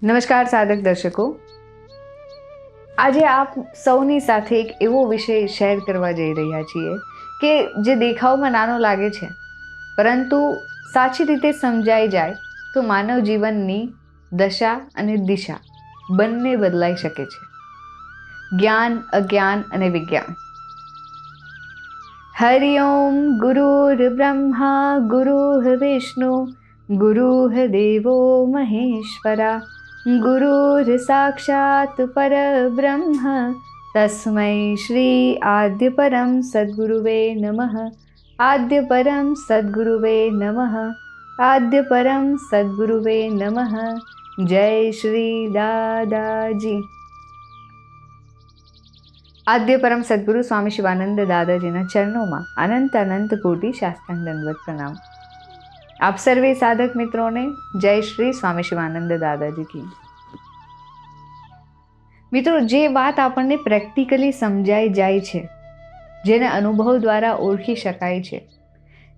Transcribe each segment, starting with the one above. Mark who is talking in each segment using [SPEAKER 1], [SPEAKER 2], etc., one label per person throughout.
[SPEAKER 1] નમસ્કાર સાધક દર્શકો, આજે આપ સૌની સાથે એક એવો વિષય શેર કરવા જઈ રહ્યા છીએ કે જે દેખાવમાં નાનો લાગે છે, પરંતુ સાચી રીતે સમજાઈ જાય તો માનવ જીવનની દશા અને દિશા બંને બદલાઈ શકે છે. જ્ઞાન, અજ્ઞાન અને વિજ્ઞાન. હરિ ઓમ. ગુરુર બ્રહ્મા ગુરુઃ વિષ્ણુ ગુરુઃ દેવો મહેશ્વરા ગુરુર સાક્ષાત પરબ્રહ્મ તસ્મૈ શ્રી આદ્ય પરમ સદ્ગુરુવે નમઃ. આદ્ય પરમ સદ્ગુરુવે નમઃ. આદ્ય પરમ સદ્ગુરુવે નમઃ. જય શ્રી દાદાજી. આદ્ય પરમ સદ્ગુરુ સ્વામી શિવાનંદ દાદાજીના ચરણોમાં અનંત અનંત કોટી શાસ્ત્રાંગ દંડવત પ્રણામ. આપ સર્વે સાધક મિત્રોને જય શ્રી સ્વામી શિવાનંદ દાદાજી કી. મિત્રો, જે વાત આપણને પ્રેક્ટિકલી સમજાઈ જાય છે, જેને અનુભવ દ્વારા ઓળખી શકાય છે,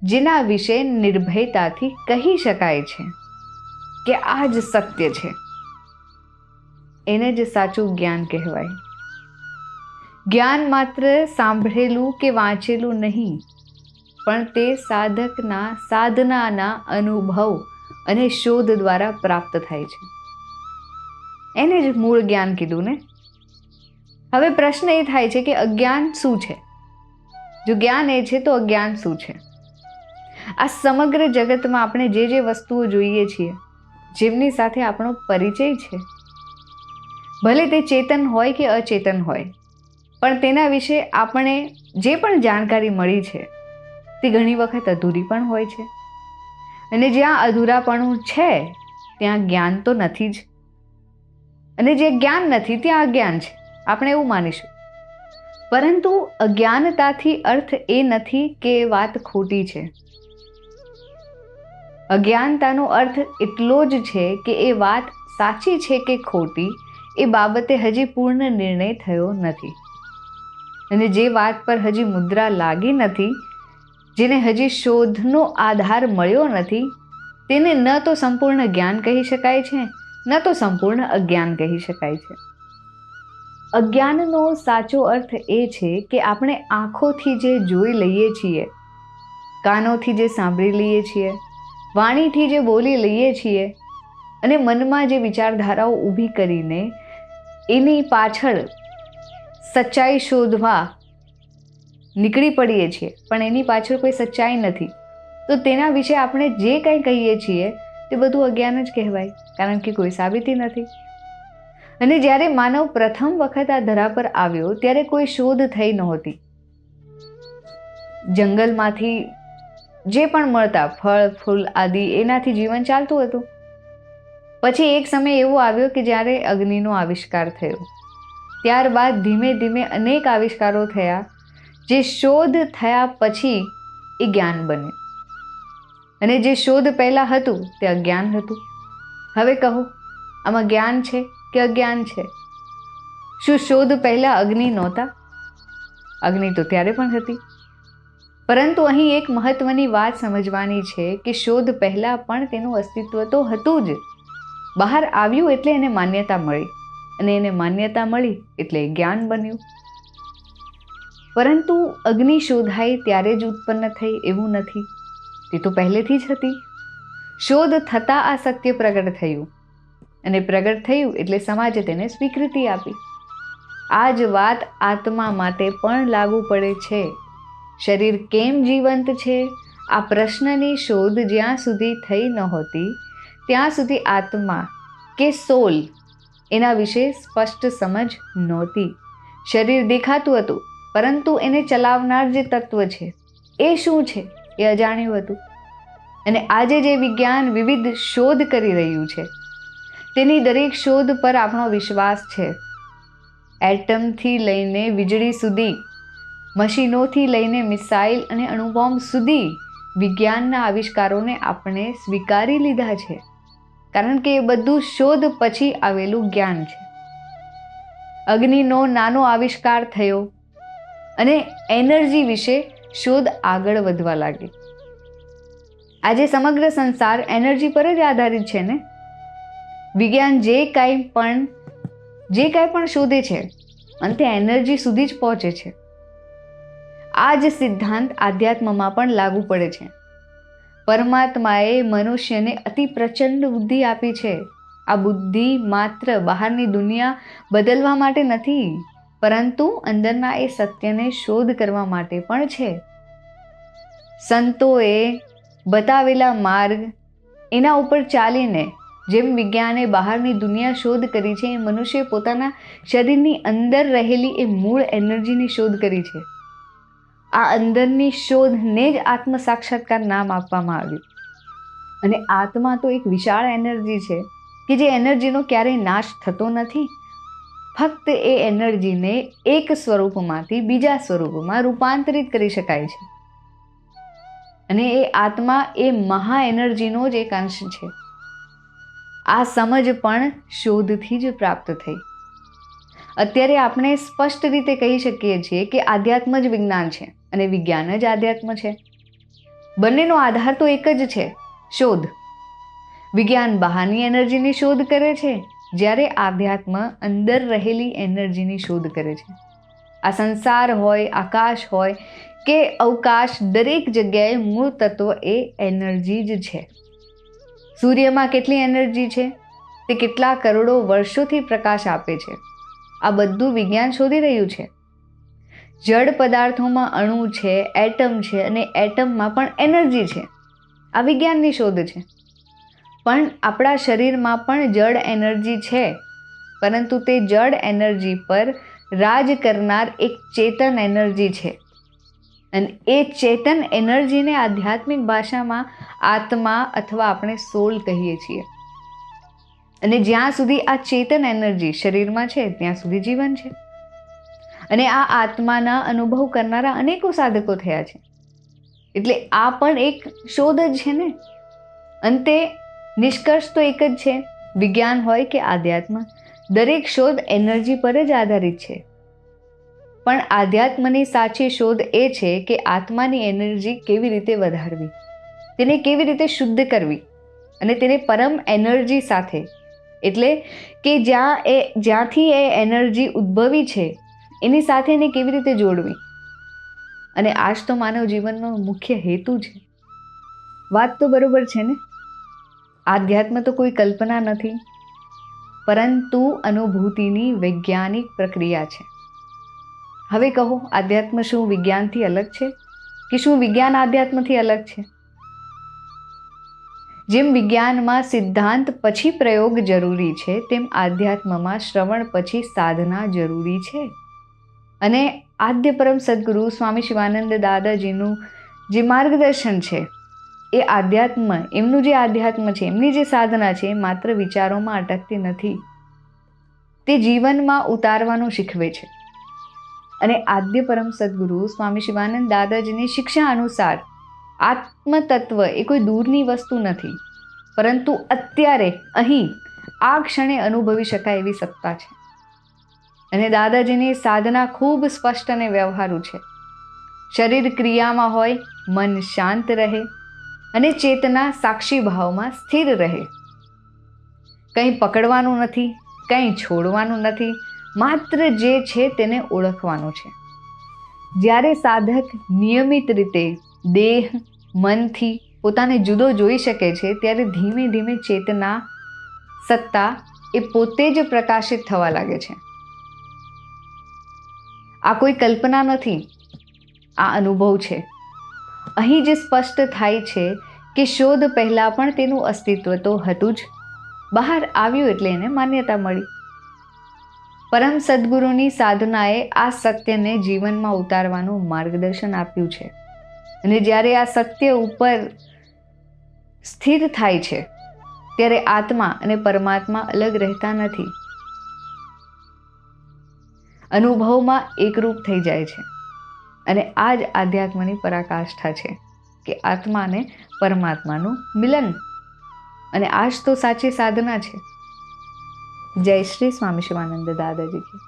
[SPEAKER 1] જેના વિશે નિર્ભયતાથી કહી શકાય છે કે આ જ સત્ય છે, એને જ સાચું જ્ઞાન કહેવાય. જ્ઞાન માત્ર સાંભળેલું કે વાંચેલું નહીં, પણ તે સાધનાના અનુભવ અને શોધ દ્વારા પ્રાપ્ત થાય છે. એને જ મૂળ જ્ઞાન કીધું ને. હવે પ્રશ્ન એ થાય છે કે અજ્ઞાન શું છે? જો જ્ઞાન એ છે તો અજ્ઞાન શું છે? આ સમગ્ર જગતમાં આપણે જે વસ્તુઓ જોઈએ છીએ, જેમની સાથે આપણો પરિચય છે, ભલે તે ચેતન હોય કે અચેતન હોય, પણ તેના વિશે આપણે જે પણ જાણકારી મળી છે તે ઘણી વખત અધૂરી પણ હોય છે. અને જ્યાં અધૂરાપણું છે ત્યાં જ્ઞાન તો નથી જ, અને જે જ્ઞાન નથી ત્યાં અજ્ઞાન છે, આપણે એવું માનીશું. પરંતુ અજ્ઞાનતાથી અર્થ એ નથી કે એ વાત ખોટી છે. અજ્ઞાનતાનો અર્થ એટલો જ છે કે એ વાત સાચી છે કે ખોટી એ બાબતે હજી પૂર્ણ નિર્ણય થયો નથી. અને જે વાત પર હજી મુદ્રા લાગી નથી, જેને હજી શોધનો આધાર મળ્યો નથી, તેને ન તો સંપૂર્ણ જ્ઞાન કહી શકાય છે, ન તો સંપૂર્ણ અજ્ઞાન કહી શકાય છે. અજ્ઞાનનો સાચો અર્થ એ છે કે આપણે આંખોથી જે જોઈ લઈએ છીએ, કાનોથી જે સાંભળી લઈએ છીએ, વાણીથી જે બોલી લઈએ છીએ અને મનમાં જે વિચારધારાઓ ઊભી કરીને એની પાછળ સચ્ચાઈ શોધવા નીકળી પડીએ છીએ, પણ એની પાછળ કોઈ સચ્ચાઈ નથી, તો તેના વિશે આપણે જે કંઈ કહીએ છીએ તે બધું અજ્ઞાન જ કહેવાય, કારણ કે કોઈ સાબિતી નથી. અને જ્યારે માનવ પ્રથમ વખત આ ધરા પર આવ્યો ત્યારે કોઈ શોધ થઈ નહોતી. જંગલમાંથી જે પણ મળતા ફળ ફૂલ આદિ એનાથી જીવન ચાલતું હતું. પછી એક સમય એવો આવ્યો કે જ્યારે અગ્નિનો આવિષ્કાર થયો. ત્યારબાદ ધીમે ધીમે અનેક આવિષ્કારો થયા, જે શોધ થયા પછી એ જ્ઞાન બન્યું. અને જે શોધ પહેલાં હતું તે અજ્ઞાન હતું. હવે કહો, આમાં જ્ઞાન છે કે અજ્ઞાન છે? શું શોધ પહેલાં અગ્નિ નહોતા? અગ્નિ તો ત્યારે પણ હતી. પરંતુ અહીં એક મહત્વની વાત સમજવાની છે કે શોધ પહેલાં પણ તેનું અસ્તિત્વ તો હતું જ. બહાર આવ્યું એટલે એને માન્યતા મળી, અને એને માન્યતા મળી એટલે જ્ઞાન બન્યું. પરંતુ અગ્નિ શોધાઈ ત્યારે જ ઉત્પન્ન થઈ એવું નથી, તે તો પહેલેથી જ હતી. શોધ થતાં આ સત્ય પ્રગટ થયું, અને પ્રગટ થયું એટલે સમાજે તેને સ્વીકૃતિ આપી. આ જ વાત આત્મા માટે પણ લાગુ પડે છે. શરીર કેમ જીવંત છે આ પ્રશ્નની શોધ જ્યાં સુધી થઈ નહોતી, ત્યાં સુધી આત્મા કે સોલ એના વિશે સ્પષ્ટ સમજ નહોતી. શરીર દેખાતું હતું, પરંતુ એને ચલાવનાર જે તત્વ છે એ શું છે એ અજાણ્યું હતું. અને આજે જે વિજ્ઞાન વિવિધ શોધ કરી રહ્યું છે, તેની દરેક શોધ પર આપણો વિશ્વાસ છે. એટમથી લઈને વીજળી સુધી, મશીનોથી લઈને મિસાઇલ અને અણુબોમ્બ સુધી વિજ્ઞાનના આવિષ્કારોને આપણે સ્વીકારી લીધા છે, કારણ કે એ બધું શોધ પછી આવેલું જ્ઞાન છે. અગ્નિનો નાનો આવિષ્કાર થયો અને એનર્જી વિશે શોધ આગળ વધવા લાગી. આજે સમગ્ર સંસાર એનર્જી પર જ આધારિત છે ને. વિજ્ઞાન જે કાંઈ પણ શોધે છે અંતે એનર્જી સુધી જ પહોંચે છે. આ જ સિદ્ધાંત આધ્યાત્મમાં પણ લાગુ પડે છે. પરમાત્માએ મનુષ્યને અતિ પ્રચંડ બુદ્ધિ આપી છે. આ બુદ્ધિ માત્ર બહારની દુનિયા બદલવા માટે નથી, પરંતુ અંદરના એ સત્યને શોધ કરવા માટે પણ છે. સંતોએ બતાવેલા માર્ગ એના ઉપર ચાલીને જેમ વિજ્ઞાને બહારની દુનિયા શોધ કરી છે, એ મનુષ્યએ પોતાના શરીરની અંદર રહેલી એ મૂળ એનર્જીની શોધ કરી છે. આ અંદરની શોધને જ આત્મ સાક્ષાત્કાર નામ આપવામાં આવ્યું. અને આત્મા તો એક વિશાળ એનર્જી છે કે જે એનર્જીનો ક્યારેય નાશ થતો નથી. ફક્ત એ એનર્જીને એક સ્વરૂપમાંથી બીજા સ્વરૂપમાં રૂપાંતરિત કરી શકાય છે. અને એ આત્મા એ મહા એનર્જીનો જ એક અંશ છે. આ સમજ પણ શોધથી જ પ્રાપ્ત થઈ. અત્યારે આપણે સ્પષ્ટ રીતે કહી શકીએ છીએ કે આધ્યાત્મ જ વિજ્ઞાન છે અને વિજ્ઞાન જ આધ્યાત્મ છે. બંનેનો આધાર તો એક જ છે, શોધ. વિજ્ઞાન બહારની એનર્જીની શોધ કરે છે, જ્યારે આધ્યાત્મ અંદર રહેલી એનર્જીની શોધ કરે છે. આ સંસાર હોય, આકાશ હોય કે અવકાશ, દરેક જગ્યાએ મૂળ તત્વ એ એનર્જી જ છે. સૂર્યમાં કેટલી એનર્જી છે? તે કેટલા કરોડો વર્ષોથી પ્રકાશ આપે છે. આ બધું વિજ્ઞાન શોધી રહ્યું છે. જળ પદાર્થોમાં અણુ છે, એટમ છે, અને એટમમાં પણ એનર્જી છે. આ વિજ્ઞાનની શોધ છે. પણ આપણા શરીરમાં પણ જળ એનર્જી છે, પરંતુ તે જળ એનર્જી પર રાજ કરનાર એક ચેતન એનર્જી છે. અને એ ચેતન એનર્જીને આધ્યાત્મિક ભાષામાં આત્મા અથવા આપણે સોલ કહીએ છીએ. અને જ્યાં સુધી આ ચેતન એનર્જી શરીરમાં છે ત્યાં સુધી જીવન છે. અને આ આત્માના અનુભવ કરનારા અનેકો સાધકો થયા છે. એટલે આ પણ એક શોધ જ છે ને. અંતે નિષ્કર્ષ તો એક જ છે, વિજ્ઞાન હોય કે આધ્યાત્મ, દરેક શોધ એનર્જી પર જ આધારિત છે. પણ આધ્યાત્મની સાચી શોધ એ છે કે આત્માની એનર્જી કેવી રીતે વધારવી, તેને કેવી રીતે શુદ્ધ કરવી, અને તેને પરમ એનર્જી સાથે, એટલે કે જ્યાંથી એ એનર્જી ઉદ્ભવી છે એની સાથે એને કેવી રીતે જોડવી. અને આ જ તો માનવ જીવનનો મુખ્ય હેતુ છે. વાત તો બરોબર છે ને. આધ્યાત્મ તો કોઈ કલ્પના નથી, પરંતુ અનુભૂતિની વૈજ્ઞાનિક પ્રક્રિયા છે. હવે કહો, આધ્યાત્મ શું વિજ્ઞાનથી અલગ છે, કે શું વિજ્ઞાન આધ્યાત્મથી અલગ છે? જેમ વિજ્ઞાનમાં સિદ્ધાંત પછી પ્રયોગ જરૂરી છે, તેમ આધ્યાત્મમાં શ્રવણ પછી સાધના જરૂરી છે. અને આદ્ય પરમ સદગુરુ સ્વામી શિવાનંદ દાદાજીનું જે માર્ગદર્શન છે, એ આધ્યાત્મ, એમનું જે આધ્યાત્મ છે, એમની જે સાધના છે, એ માત્ર વિચારોમાં અટકતી નથી, તે જીવનમાં ઉતારવાનું શીખવે છે. અને આદ્ય પરમ સદગુરુ સ્વામી શિવાનંદ દાદાજીની શિક્ષા અનુસાર આત્મતત્વ એ કોઈ દૂરની વસ્તુ નથી, પરંતુ અત્યારે અહીં આ ક્ષણે અનુભવી શકાય એવી સત્તા છે. અને દાદાજીની સાધના ખૂબ સ્પષ્ટ અને વ્યવહારુ છે. શરીર ક્રિયામાં હોય, મન શાંત રહે અને ચેતના સાક્ષી ભાવમાં સ્થિર રહે. કંઈ પકડવાનું નથી, કંઈ છોડવાનું નથી, માત્ર જે છે તેને ઓળખવાનું છે. જ્યારે સાધક નિયમિત રીતે દેહ, મનથી પોતાને જુદો જોઈ શકે છે, ત્યારે ધીમે ધીમે ચેતના, સત્તા એ પોતે જ પ્રકાશિત થવા લાગે છે. આ કોઈ કલ્પના નથી, આ અનુભવ છે. અહીં જે સ્પષ્ટ થાય છે કે શોધ પહેલાં પણ તેનું અસ્તિત્વ તો હતું જ, બહાર આવ્યું એટલે એને માન્યતા મળી. પરમ સદગુરુની સાધનાએ આ સત્યને જીવનમાં ઉતારવાનું માર્ગદર્શન આપ્યું છે. અને જ્યારે આ સત્ય ઉપર સ્થિર થાય છે, ત્યારે આત્મા અને પરમાત્મા અલગ રહેતા નથી, અનુભવમાં એકરૂપ થઈ જાય છે. અને આ જ આધ્યાત્મની પરાકાષ્ઠા છે કે આત્મા અને પરમાત્માનું મિલન. અને આ જ તો સાચી સાધના છે. જય શ્રી સ્વામી શિવાનંદ દાદાજી કી.